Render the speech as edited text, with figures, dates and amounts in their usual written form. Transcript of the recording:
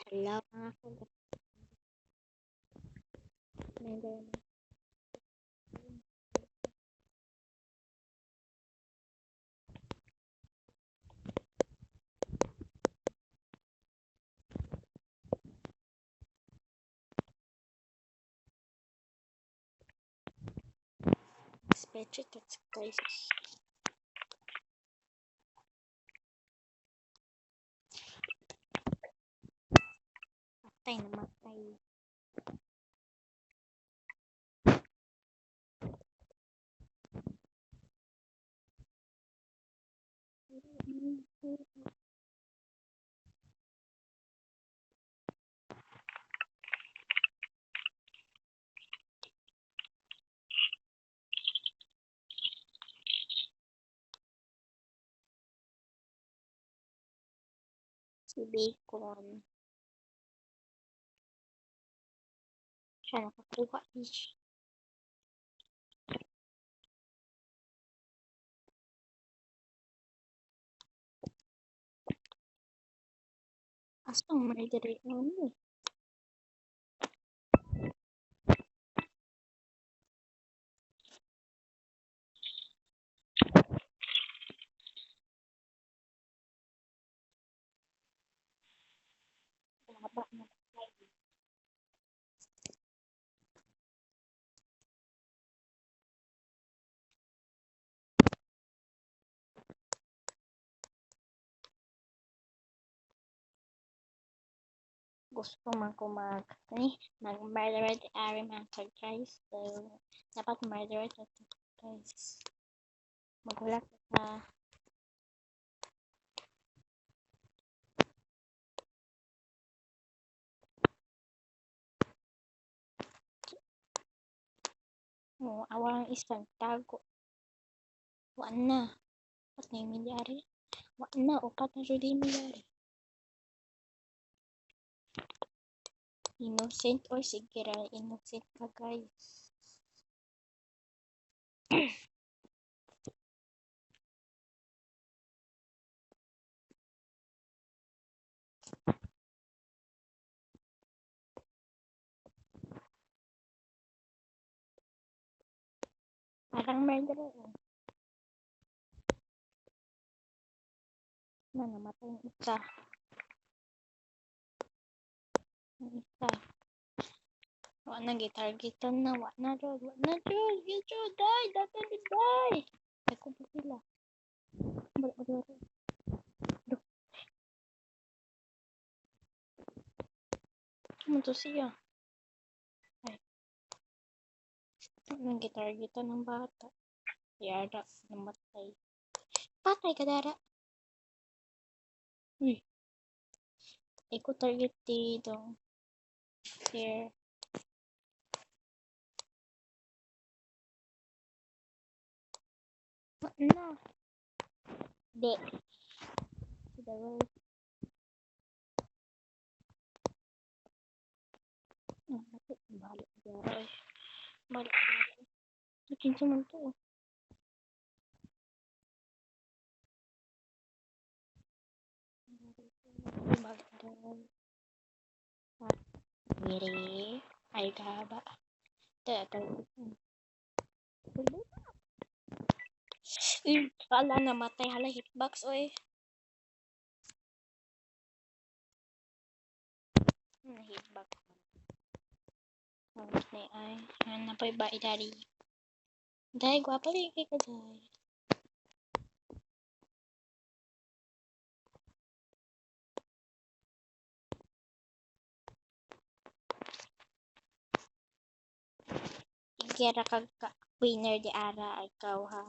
Hello mga kagat. Meron spreadsheet at guys. Patay na matay. Si Bacon. Siya nakakuha is. Asang murder ano eh. Laba na tayo. Gusto man ko mag-murder the Ari mga guys. So, dapat murder ito guys. Magulat ka. Awang isang tago. Wala na. Upat na yung milyari. Wala na. Upat na siya yung milyari. Innocent or sige ra innocent ka guys. Parang murder eh. Namatay yung isa. Yung isa. Wala na gitargetan na. Wala na Jod. Wala na Jod. Get Jod. Die. Data di die. Ay ko ba sila? Balik mo dito. Aduh. Ano to siya? Ay. Nang gitargetan ng bata. Yara. Namatay. Patay ka dara. Uy. Ay ko target dito. Here. Wala na. Di. Dalawa. Balik dara. Balik dara. Kinsa man to. Balik dara. Miri. Ay gaba. Kala namatay hala hitbox oy. Hitbox. Ni ay napay ba idari. Dai gwapa lagi ka dai. Kira kag winner di ara ikaw ha.